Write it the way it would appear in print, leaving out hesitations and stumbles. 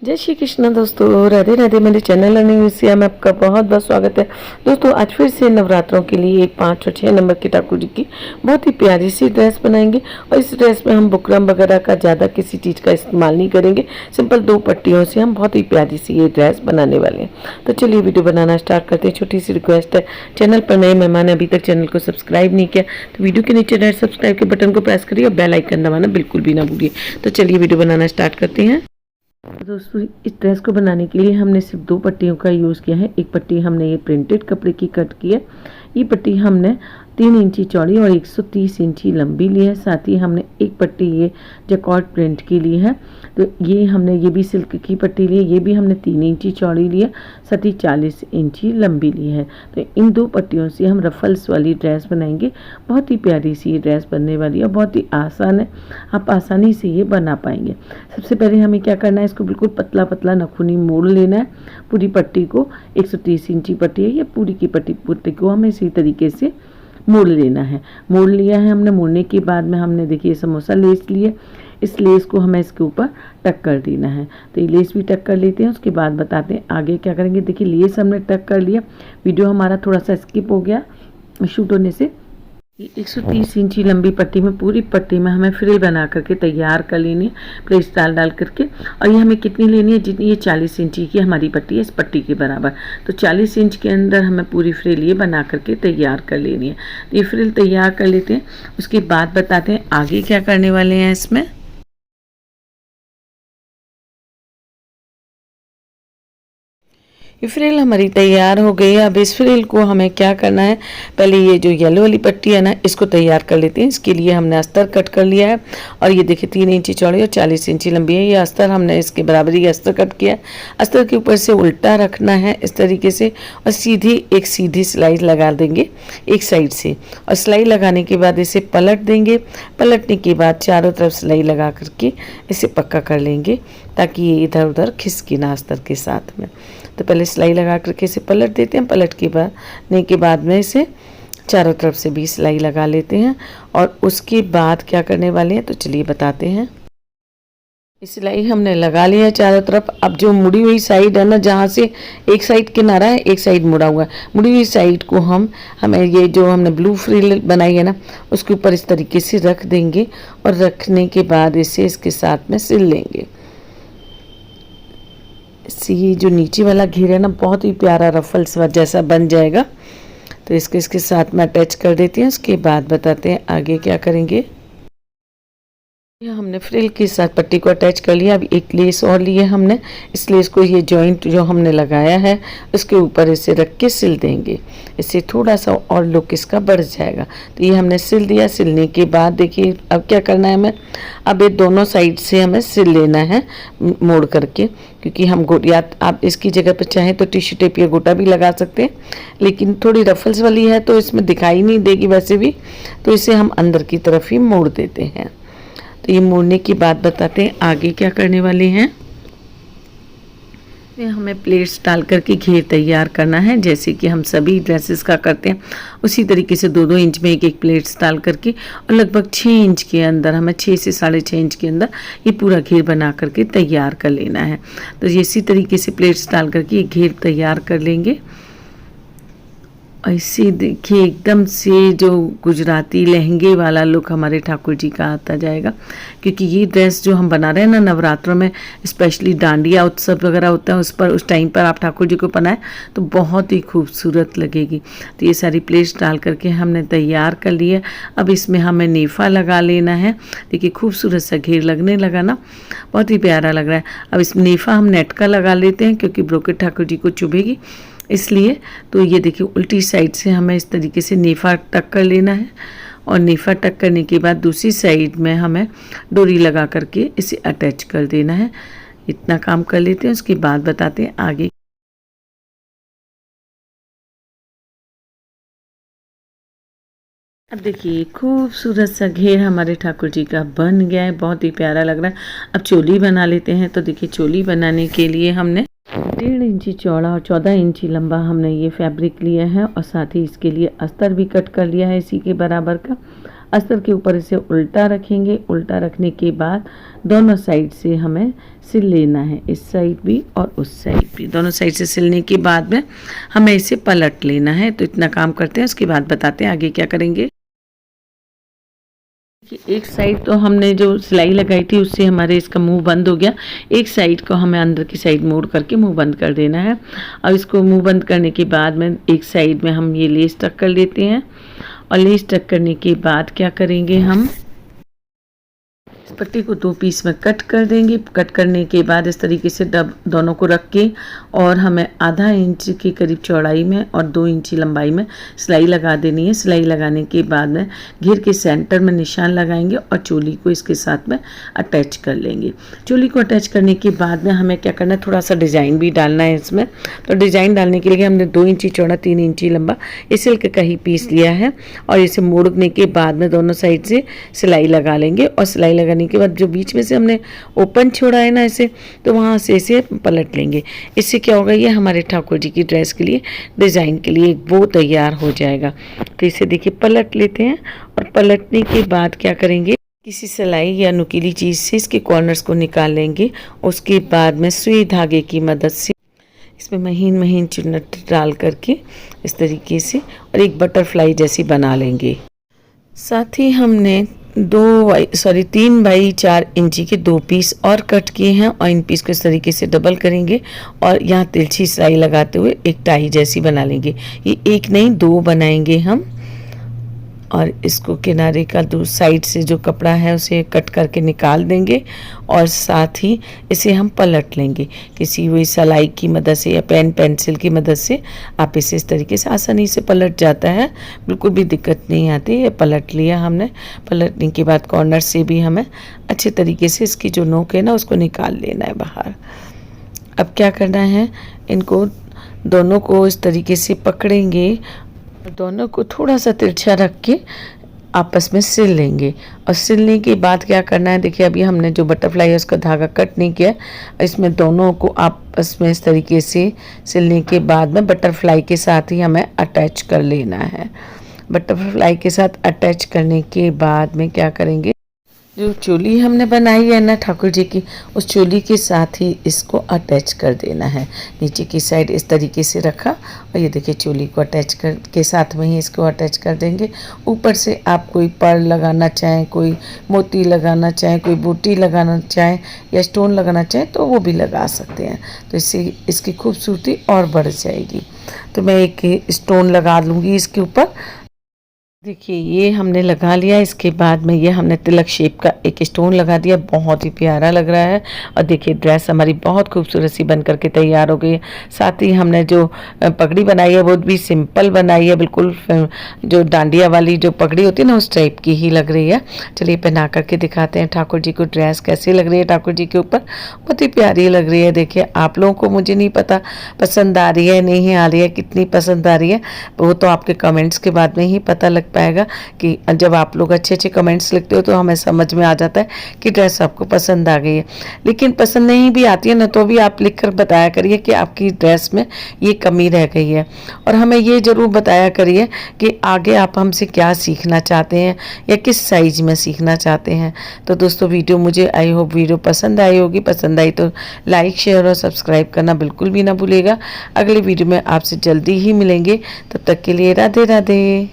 जय श्री कृष्ण दोस्तों, राधे राधे। मेरे चैनल लर्निंग विषय में आपका बहुत बहुत स्वागत है। दोस्तों आज फिर से नवरात्रों के लिए 5 और 6 नंबर की ठाकुर जी की बहुत ही प्यारी सी ड्रेस बनाएंगे। और इस ड्रेस में हम बुकरम वगैरह का ज़्यादा किसी चीज़ का इस्तेमाल नहीं करेंगे। सिंपल 2 पट्टियों से हम बहुत ही प्यारी सी ये ड्रेस बनाने वाले हैं। तो चलिए वीडियो बनाना स्टार्ट करते हैं। छोटी सी रिक्वेस्ट है, चैनल पर नए मेहमान अभी तक चैनल को सब्सक्राइब नहीं किया तो वीडियो के नीचे रेड सब्सक्राइब के बटन को प्रेस करिए और बेल आइकन दबाना बिल्कुल भी ना भूलिए। तो चलिए वीडियो बनाना स्टार्ट करते हैं। दोस्तों इस ड्रेस को बनाने के लिए हमने सिर्फ 2 पट्टियों का यूज़ किया है। एक पट्टी हमने ये प्रिंटेड कपड़े की कट की है। ये पट्टी हमने 3 इंची चौड़ी और 130 इंची लंबी ली है। साथ ही हमने एक पट्टी ये जैकॉर्ड प्रिंट की ली है। तो ये भी सिल्क की पट्टी ली है। ये भी हमने 3 इंची चौड़ी ली है, साथ ही 40 इंची लंबी ली है। तो इन 2 पट्टियों से हम रफल्स वाली ड्रेस बनाएंगे। बहुत ही प्यारी सी ये ड्रेस बनने वाली है और बहुत ही आसान है, आप आसानी से ये बना पाएंगे। सबसे पहले हमें क्या करना है, इसको बिल्कुल पतला पतला नखूनी मोड़ लेना है। पूरी पट्टी को 130 इंची पट्टी है, ये पूरी की पट्टी को हमें इसी तरीके से मोड़ लेना है। मोड़ लिया है हमने। मोड़ने के बाद में हमने देखिए समोसा लेस लिए। इस लेस को हमें इसके ऊपर टक कर देना है। तो ये लेस भी टक कर लेते हैं, उसके बाद बताते हैं आगे क्या करेंगे। देखिए लेस हमने टक कर लिया। वीडियो हमारा थोड़ा सा स्किप हो गया शूट होने से। 130 इंची लंबी पट्टी में पूरी पट्टी में हमें फ्रिल बना करके तैयार कर लेनी है, प्लेट्स डाल करके। और ये हमें कितनी लेनी है, जितनी ये 40 इंची की हमारी पट्टी है, इस पट्टी के बराबर। तो 40 इंच के अंदर हमें पूरी फ्रिल ये बना करके तैयार कर लेनी है। तो ये फ्रिल तैयार कर लेते हैं, उसके बाद बताते हैं आगे क्या करने वाले हैं इसमें। ये फ्रिल हमारी तैयार हो गई है। अब इस फ्रिल को हमें क्या करना है, पहले ये जो येलो वाली पट्टी है ना, इसको तैयार कर लेते हैं। इसके लिए हमने अस्तर कट कर लिया है और ये देखिए 3 इंची चौड़ी और 40 इंची लंबी है। ये अस्तर हमने इसके बराबर ही अस्तर कट किया है। अस्तर के ऊपर से उल्टा रखना है इस तरीके से और एक सीधी सिलाई लगा देंगे एक साइड से। और सिलाई लगाने के बाद इसे पलट देंगे। पलटने के बाद चारों तरफ सिलाई लगा करके इसे पक्का कर लेंगे ताकि ये इधर उधर खिसके ना अस्तर के साथ में। तो पहले सिलाई लगा करके इसे पलट देते हैं। पलट के बाद में इसे चारों तरफ से भी सिलाई लगा लेते हैं। और उसके बाद क्या करने वाले हैं तो चलिए बताते हैं। सिलाई हमने लगा ली है चारों तरफ। अब जो मुड़ी हुई साइड है ना, जहाँ से एक साइड किनारा है एक साइड मुड़ा हुआ है, मुड़ी हुई साइड को हमें ये जो हमने ब्लू फ्रिल बनाई है ना, उसके ऊपर इस तरीके से रख देंगे। और रखने के बाद इसे इसके साथ में सिल लेंगे। ये जो नीचे वाला घेर है ना, बहुत ही प्यारा रफल्स जैसा बन जाएगा। तो इसके साथ में अटैच कर देती हैं। उसके बाद बताते हैं आगे क्या करेंगे। हमने फ्रिल के साथ पट्टी को अटैच कर लिया। अब एक लेस और लिए हमने। इस लेस को ये जॉइंट जो हमने लगाया है उसके ऊपर इसे रख के सिल देंगे। इससे थोड़ा सा और लुक इसका बढ़ जाएगा। तो ये हमने सिल दिया। सिलने के बाद देखिए अब क्या करना है हमें, अब ये दोनों साइड से हमें सिल लेना है मोड़ करके। क्योंकि हम या आप इसकी जगह पर चाहें तो टिश्यू टेप या गोटा भी लगा सकते हैं, लेकिन थोड़ी रफल्स वाली है तो इसमें दिखाई नहीं देगी वैसे भी। तो इसे हम अंदर की तरफ ही मोड़ देते हैं। तो ये मोड़ने की बात बताते हैं आगे क्या करने वाले हैं। हमें प्लेट्स डाल करके घेर तैयार करना है, जैसे कि हम सभी ड्रेसेस का करते हैं उसी तरीके से 2-2 इंच में एक प्लेट्स डाल करके और लगभग 6 इंच के अंदर हमें 6 से 6.5 इंच के अंदर ये पूरा घेर बना करके तैयार कर लेना है। तो इसी तरीके से प्लेट्स डाल करके ये घेर तैयार कर लेंगे। ऐसे देखिए एकदम से जो गुजराती लहंगे वाला लुक हमारे ठाकुर जी का आता जाएगा। क्योंकि ये ड्रेस जो हम बना रहे हैं ना, नवरात्रों में स्पेशली डांडिया उत्सव वगैरह होता है, उस टाइम पर आप ठाकुर जी को पहनाएं तो बहुत ही खूबसूरत लगेगी। तो ये सारी प्लेट्स डाल करके हमने तैयार कर लिया। अब इसमें हमें नेफा लगा लेना है। देखिए खूबसूरत सा घेर लगने लगा ना, बहुत ही प्यारा लग रहा है। अब इस नेफा हम नेट का लगा लेते हैं क्योंकि ब्रोकेट ठाकुर जी को चुभेगी इसलिए। तो ये देखिए उल्टी साइड से हमें इस तरीके से नेफा टक कर लेना है। और नेफा टक करने के बाद दूसरी साइड में हमें डोरी लगा करके इसे अटैच कर देना है। इतना काम कर लेते हैं, उसके बाद बताते हैं आगे। अब देखिए खूबसूरत सा घेर हमारे ठाकुर जी का बन गया है, बहुत ही प्यारा लग रहा है। अब चोली बना लेते हैं। तो देखिए चोली बनाने के लिए हमने 1.5 इंची चौड़ा और 14 इंची लंबा हमने ये फैब्रिक लिया है और साथ ही इसके लिए अस्तर भी कट कर लिया है इसी के बराबर का। अस्तर के ऊपर इसे उल्टा रखेंगे। उल्टा रखने के बाद दोनों साइड से हमें सिल लेना है, इस साइड भी और उस साइड भी। दोनों साइड से सिलने के बाद में हमें इसे पलट लेना है। तो इतना काम करते हैं, उसके बाद बताते हैं आगे क्या करेंगे। कि एक साइड तो हमने जो सिलाई लगाई थी उससे हमारे इसका मुंह बंद हो गया। एक साइड को हमें अंदर की साइड मोड़ करके मुंह बंद कर देना है। अब इसको मुंह बंद करने के बाद में एक साइड में हम ये लेस टक कर लेते हैं और लेस टक करने के बाद क्या करेंगे, हम इस पट्टी को 2 पीस में कट कर देंगे। कट करने के बाद इस तरीके से दोनों को रख के और हमें आधा इंच के करीब चौड़ाई में और 2 इंच लंबाई में सिलाई लगा देनी है। सिलाई लगाने के बाद में घेर के सेंटर में निशान लगाएंगे और चोली को इसके साथ में अटैच कर लेंगे। चोली को अटैच करने के बाद में हमें क्या करना है, थोड़ा सा डिज़ाइन भी डालना है इसमें। तो डिज़ाइन डालने के लिए हमने 2 इंची चौड़ा 3 इंची लंबा ये सिल्क का ही पीस लिया है और इसे मोड़ने के बाद में दोनों साइड से सिलाई लगा लेंगे। और सिलाई लगाने के बाद जो बीच में से हमने ओपन छोड़ा है ना इसे, तो वहाँ से इसे पलट लेंगे। इससे क्या होगा, ये हमारे ठाकुर जी की ड्रेस के लिए डिज़ाइन के लिए वो तैयार हो जाएगा। तो इसे देखिए पलट लेते हैं और पलटने के बाद क्या करेंगे, किसी सिलाई या नुकीली चीज़ से इसके कॉर्नर्स को निकाल लेंगे। उसके बाद में सुई धागे की मदद से इसमें महीन महीन चुन्नट डाल करके इस तरीके से और एक बटरफ्लाई जैसी बना लेंगे। साथ ही हमने 3 बाई 4 इंची के 2 पीस और कट किए हैं और इन पीस को इस तरीके से डबल करेंगे और यहाँ तिरछी सिलाई लगाते हुए एक टाई जैसी बना लेंगे। ये एक नहीं 2 बनाएंगे हम और इसको किनारे का दूसरी साइड से जो कपड़ा है उसे कट करके निकाल देंगे और साथ ही इसे हम पलट लेंगे। किसी हुई सिलाई की मदद से या पेंसिल की मदद से आप इसे इस तरीके से आसानी से पलट जाता है, बिल्कुल भी दिक्कत नहीं आती। ये पलट लिया हमने। पलटने के बाद कॉर्नर से भी हमें अच्छे तरीके से इसकी जो नोक है ना उसको निकाल लेना है बाहर। अब क्या करना है, इनको दोनों को इस तरीके से पकड़ेंगे, दोनों को थोड़ा सा तिरछा रख के आपस में सिल लेंगे। और सिलने के बाद क्या करना है, देखिए अभी हमने जो बटरफ्लाई है उसका धागा कट नहीं किया, इसमें दोनों को आपस में इस तरीके से सिलने के बाद में बटरफ्लाई के साथ ही हमें अटैच कर लेना है। बटरफ्लाई के साथ अटैच करने के बाद में क्या करेंगे, जो चोली हमने बनाई है ना ठाकुर जी की, उस चोली के साथ ही इसको अटैच कर देना है। नीचे की साइड इस तरीके से रखा और ये देखिए चोली को अटैच कर के साथ में ही इसको अटैच कर देंगे। ऊपर से आप कोई पर्ल लगाना चाहें, कोई मोती लगाना चाहें, कोई बूटी लगाना चाहें या स्टोन लगाना चाहें तो वो भी लगा सकते हैं। तो इससे इसकी खूबसूरती और बढ़ जाएगी। तो मैं एक स्टोन लगा लूँगी इसके ऊपर। देखिए ये हमने लगा लिया। इसके बाद में ये हमने तिलक शेप का एक स्टोन लगा दिया, बहुत ही प्यारा लग रहा है। और देखिए ड्रेस हमारी बहुत खूबसूरत सी बन करके तैयार हो गई है। साथ ही हमने जो पगड़ी बनाई है वो भी सिंपल बनाई है, बिल्कुल जो डांडिया वाली जो पगड़ी होती है ना उस टाइप की ही लग रही है। चलिए पहना करके दिखाते हैं ठाकुर जी को ड्रेस कैसी लग रही है ठाकुर जी के ऊपर। बहुत ही प्यारी लग रही है। देखिए आप लोगों को, मुझे नहीं पता पसंद आ रही है नहीं आ रही है, कितनी पसंद आ रही है वो तो आपके कमेंट्स के बाद में ही पता लग पाएगा। कि जब आप लोग अच्छे अच्छे कमेंट्स लिखते हो तो हमें समझ में आ जाता है कि ड्रेस आपको पसंद आ गई है। लेकिन पसंद नहीं भी आती है ना तो भी आप लिख कर बताया करिए कि आपकी ड्रेस में ये कमी रह गई है। और हमें ये ज़रूर बताया करिए कि आगे आप हमसे क्या सीखना चाहते हैं या किस साइज में सीखना चाहते हैं। तो दोस्तों वीडियो मुझे आई होप वीडियो पसंद आई होगी। पसंद आई तो लाइक शेयर और सब्सक्राइब करना बिल्कुल भी ना भूलिएगा। अगली वीडियो में आपसे जल्दी ही मिलेंगे, तब तक के लिए राधे राधे।